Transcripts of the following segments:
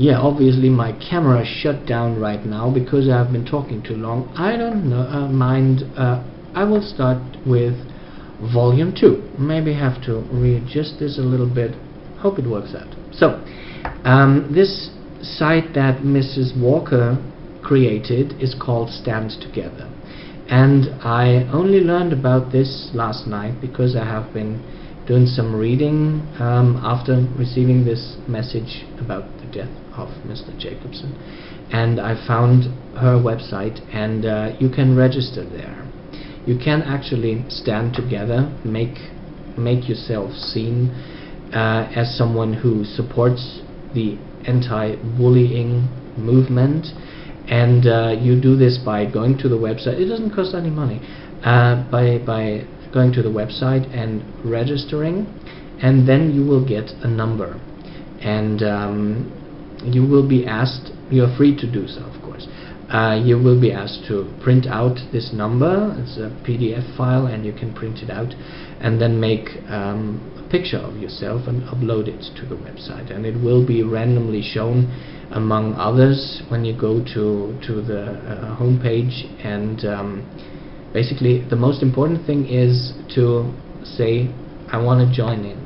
Yeah, obviously my camera shut down right now because I've been talking too long. I don't know, mind. I will start with volume 2. Maybe have to readjust this a little bit. Hope it works out. So, this site that Mrs. Walker created is called Stand Together. And I only learned about this last night because I have been doing some reading after receiving this message about the death of Mr. Jacobsen, and I found her website, and you can register there. You can actually stand together, make yourself seen as someone who supports the anti-bullying movement, and you do this by going to the website. It doesn't cost any money. By going to the website and registering, and then you will get a number, and you will be asked, you are free to do so, of course, you will be asked to print out this number. It's a PDF file, and you can print it out and then make a picture of yourself and upload it to the website, and it will be randomly shown among others when you go to the homepage. And basically the most important thing is to say, I want to join in,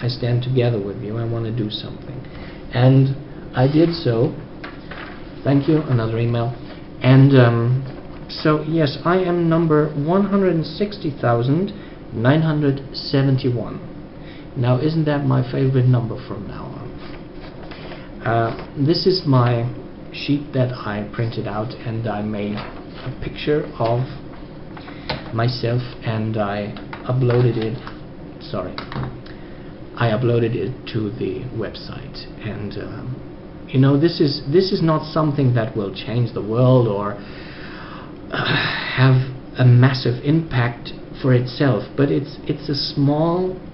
I stand together with you, I want to do something. And I did so. Thank you. Another email. And so yes, I am number 160,971. now isn't that my favorite number from now on? This is my sheet that I printed out, and I made a picture of myself, and I uploaded it to the website. And you know, this is not something that will change the world or have a massive impact for itself, but it's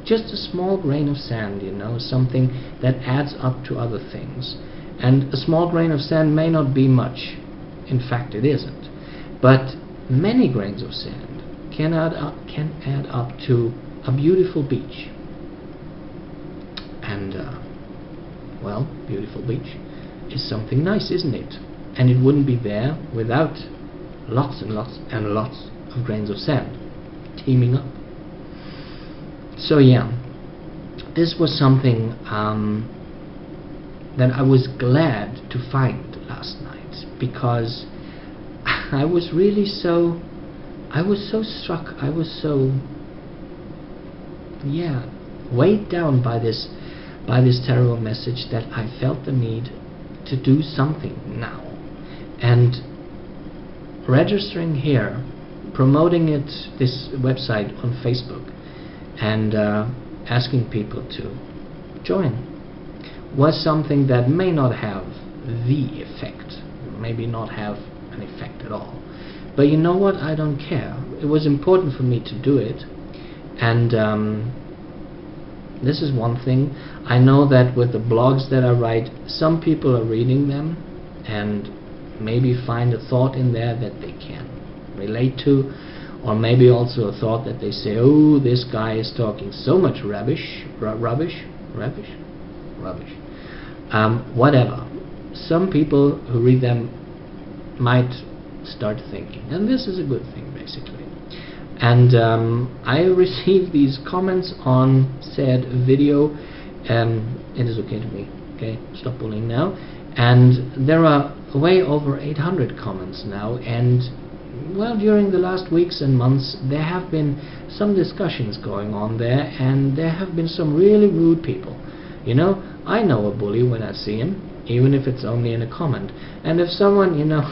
just a small grain of sand, you know, something that adds up to other things. And a small grain of sand may not be much, in fact it isn't, but many grains of sand can add up to a beautiful beach. And well, beautiful beach is something nice, isn't it? And it wouldn't be there without lots and lots and lots of grains of sand teaming up. So yeah, this was something that I was glad to find last night, because I was so struck, I was so weighed down by this terrible message, that I felt the need to do something now. And registering here, promoting this website on Facebook, and asking people to join was something that may not have the effect, maybe not have an effect at all. But you know what? I don't care. It was important for me to do it, and this is one thing. I know that with the blogs that I write, some people are reading them and maybe find a thought in there that they can relate to, or maybe also a thought that they say, oh, this guy is talking so much rubbish, whatever. Some people who read them might start thinking, and this is a good thing, basically. And I received these comments on said video. It is okay to me. Okay, stop bullying now. And there are way over 800 comments now, and well, during the last weeks and months there have been some discussions going on there, and there have been some really rude people. You know, I know a bully when I see him, even if it's only in a comment. And if someone, you know,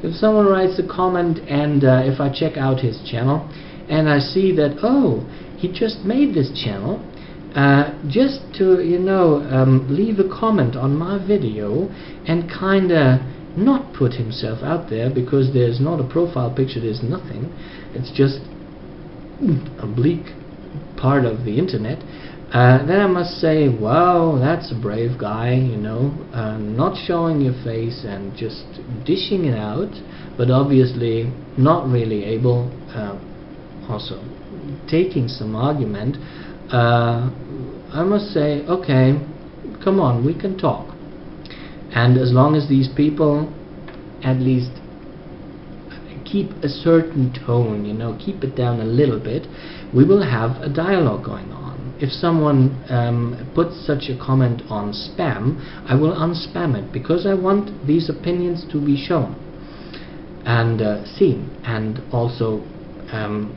if someone writes a comment, and if I check out his channel and I see that, oh, he just made this channel just to, you know, leave a comment on my video and kinda not put himself out there, because there's not a profile picture, there's nothing, it's just a bleak part of the internet, then I must say, wow, that's a brave guy, you know, not showing your face and just dishing it out, but obviously not really able, also taking some argument. I must say, okay, come on, we can talk. And as long as these people at least keep a certain tone, you know, keep it down a little bit, we will have a dialogue going on. If someone puts such a comment on spam, I will unspam it, because I want these opinions to be shown and seen, and also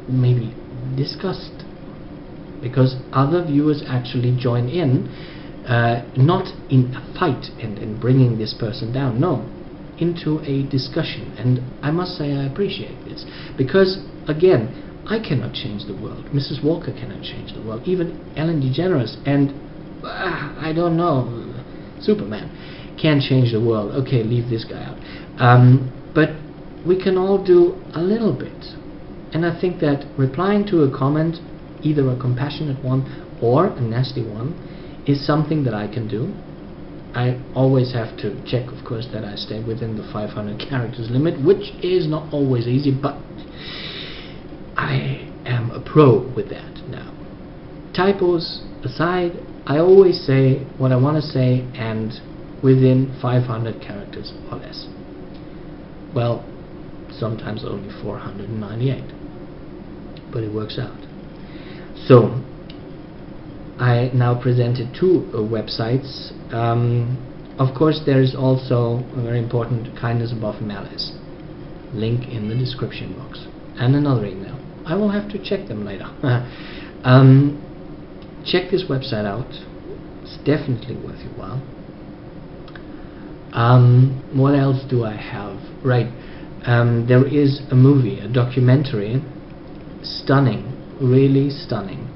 maybe discussed, because other viewers actually join in, not in a fight and bringing this person down, no, into a discussion. And I must say I appreciate this, because again, I cannot change the world, Mrs. Walker cannot change the world, even Ellen DeGeneres and I don't know, Superman can't change the world. Okay, leave this guy out. But we can all do a little bit, and I think that replying to a comment, either a compassionate one or a nasty one, is something that I can do. I always have to check, of course, that I stay within the 500 characters limit, which is not always easy, but I am a pro with that now. Typos aside, I always say what I want to say, and within 500 characters or less. Well, sometimes only 498, but it works out. So I now presented two websites. Of course, there is also a very important Kindness Above Malice, link in the description box, and another email. I will have to check them later. Check this website out, it's definitely worth your while. What else do I have? Right, there is a movie, a documentary, stunning, really stunning.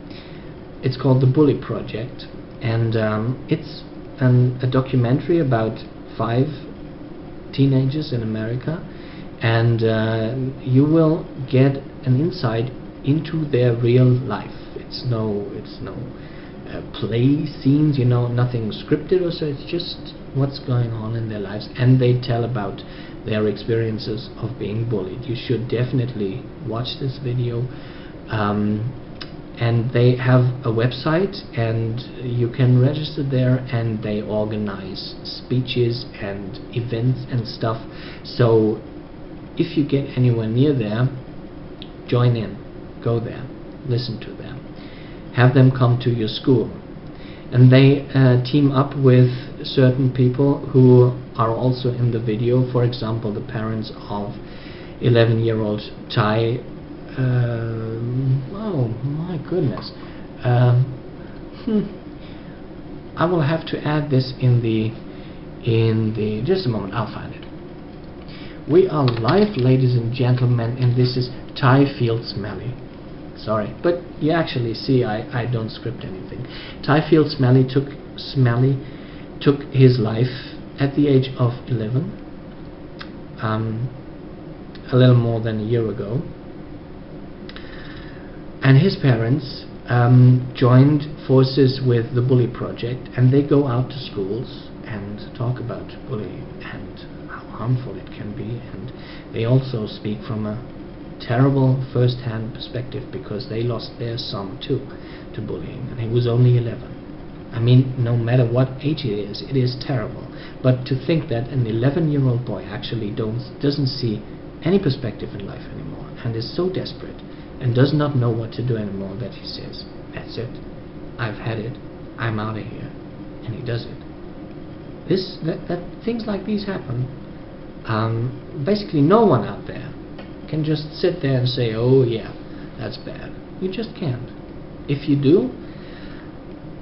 It's called The Bully Project, and it's a documentary about 5 teenagers in America, and you will get an insight into their real life. It's no play scenes, you know, nothing scripted or so. It's just what's going on in their lives, and they tell about their experiences of being bullied. You should definitely watch this video. And they have a website, and you can register there, and they organize speeches and events and stuff. So if you get anywhere near there, join in, go there, listen to them, have them come to your school. And they team up with certain people who are also in the video. For example, the parents of 11-year-old Ty. Oh my goodness. I will have to add this in the just a moment, I'll find it. We are live, ladies and gentlemen, and this is Ty Field-Smalley. Sorry, but you actually see I don't script anything. Ty Field-Smalley took his life at the age of 11, a little more than a year ago. And his parents joined forces with the Bully Project, and they go out to schools and talk about bullying and how harmful it can be. And they also speak from a terrible first-hand perspective, because they lost their son too to bullying, and he was only 11. I mean, no matter what age it is terrible. But to think that an 11-year-old boy actually doesn't see any perspective in life anymore, and is so desperate, and does not know what to do anymore, that he says, that's it, I've had it, I'm out of here, and he does it. That things like these happen. Basically no one out there can just sit there and say, oh yeah, that's bad. You just can't. If you do,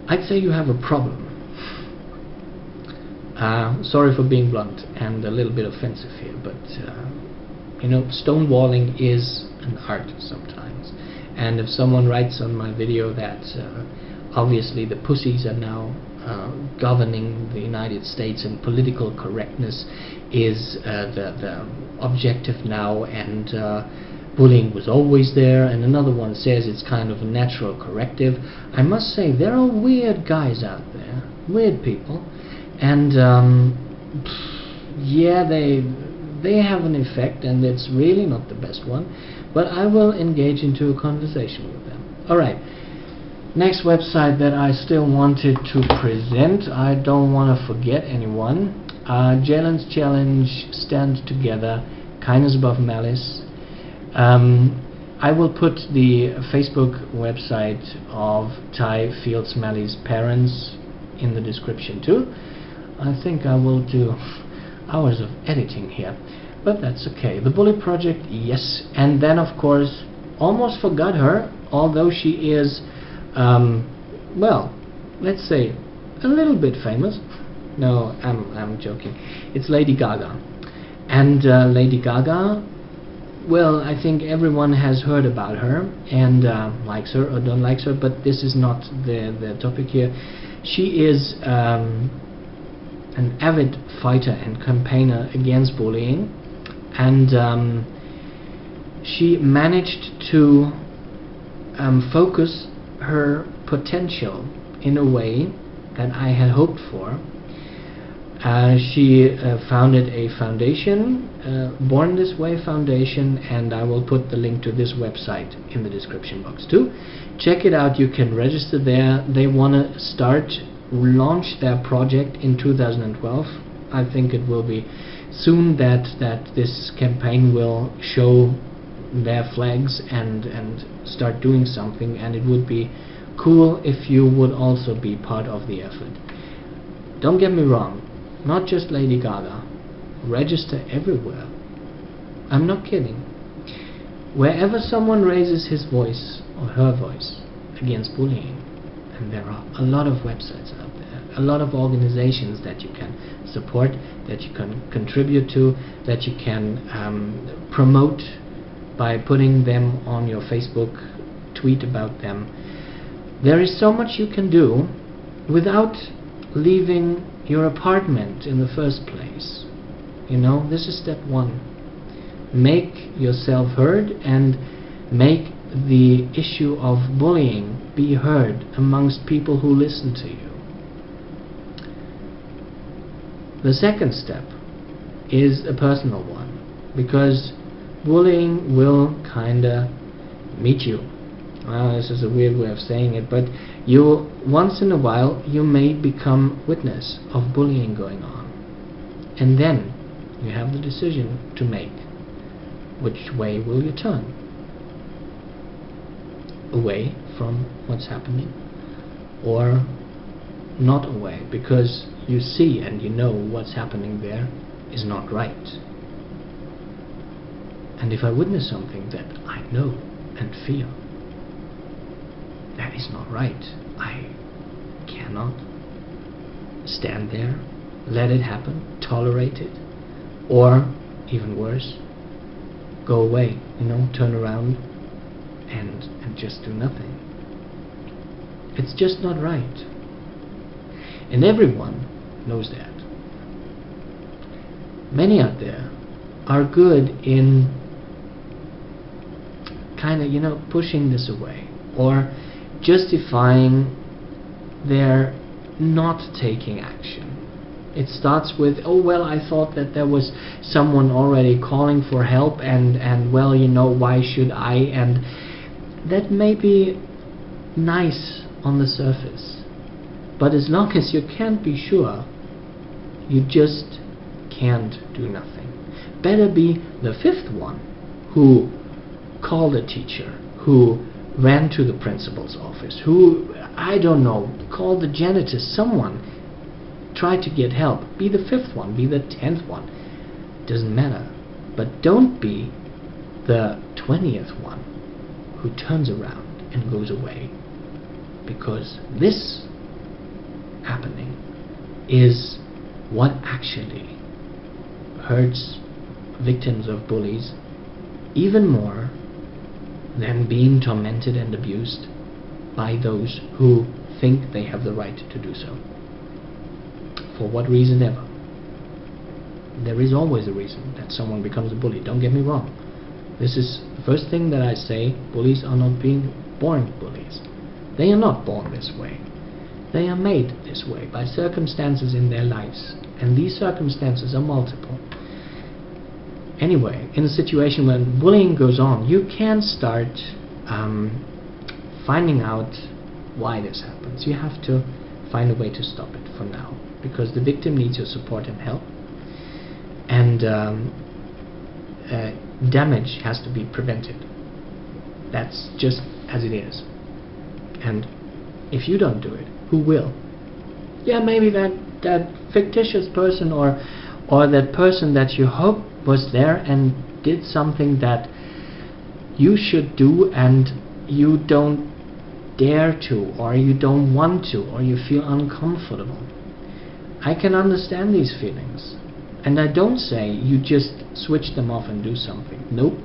I'd say you have a problem. Sorry for being blunt and a little bit offensive here, but you know, stonewalling is an art sometimes. And if someone writes on my video that obviously the pussies are now governing the United States, and political correctness is the objective now, and bullying was always there, and another one says it's kind of a natural corrective, I must say there are weird guys out there, weird people, and yeah, they have an effect, and it's really not the best one, but I will engage into a conversation with them. Alright, next website that I still wanted to present, I don't want to forget anyone. Jaylen's challenge, stand together, kindness above malice. I will put the Facebook website of Ty Field-Smalley's parents in the description too. I think I will do hours of editing here, but that's okay. The Bully Project, yes. And then of course, almost forgot her, although she is, well, let's say a little bit famous. No, I'm joking. It's Lady Gaga. And Lady Gaga, well, I think everyone has heard about her and likes her or don't like her, but this is not the topic here. She is an avid fighter and campaigner against bullying, and she managed to focus her potential in a way that I had hoped for. She founded a foundation, Born This Way Foundation, and I will put the link to this website in the description box too. Check it out, you can register there. They want to launch their project in 2012. I think it will be soon that this campaign will show their flags and start doing something, and it would be cool if you would also be part of the effort. Don't get me wrong, not just Lady Gaga. Register everywhere. I'm not kidding. Wherever someone raises his voice or her voice against bullying, and there are a lot of websites out there, a lot of organizations that you can support, that you can contribute to, that you can promote by putting them on your Facebook, tweet about them. There is so much you can do without leaving your apartment in the first place. You know, this is step one. Make yourself heard and make the issue of bullying be heard amongst people who listen to you. The second step is a personal one, because bullying will kinda meet you. Well, this is a weird way of saying it, but you, once in a while, you may become witness of bullying going on. And then you have the decision to make. Which way will you turn? Away from what's happening, or not away, because you see and you know what's happening there is not right. And if I witness something that I know and feel that is not right, I cannot stand there, let it happen, tolerate it, or even worse, go away, you know, turn around and just do nothing. It's just not right. And everyone knows that. Many out there are good in kind of, you know, pushing this away or justifying their not taking action. It starts with, oh well, I thought that there was someone already calling for help, and well, you know, why should I? And that may be nice on the surface, but as long as you can't be sure, you just can't do nothing. Better be the fifth one who called a teacher, who ran to the principal's office, who, I don't know, called the janitor, someone. Try to get help. Be the fifth one, be the 10th one. Doesn't matter. But don't be the 20th one who turns around and goes away. Because this happening is what actually hurts victims of bullies even more than being tormented and abused by those who think they have the right to do so. For what reason ever. There is always a reason that someone becomes a bully. Don't get me wrong. This is the first thing that I say. Bullies are not being born bullies. They are not born this way. They are made this way by circumstances in their lives. And these circumstances are multiple. Anyway, in a situation when bullying goes on, you can start finding out why this happens. You have to find a way to stop it for now, because the victim needs your support and help, and damage has to be prevented. That's just as it is. And if you don't do it, who will? Yeah, maybe that fictitious person or that person that you hope was there and did something that you should do and you don't dare to, or you don't want to, or you feel uncomfortable. I can understand these feelings, and I don't say you just switch them off and do something. Nope.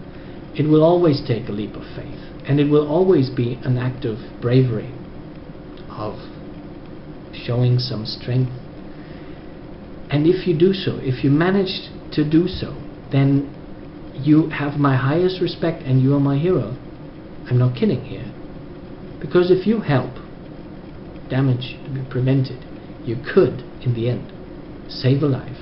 It will always take a leap of faith, and it will always be an act of bravery, of showing some strength. And if you do so, if you manage to do so, then you have my highest respect and you are my hero. I'm not kidding here. Because if you help damage to be prevented, you could, in the end, save a life.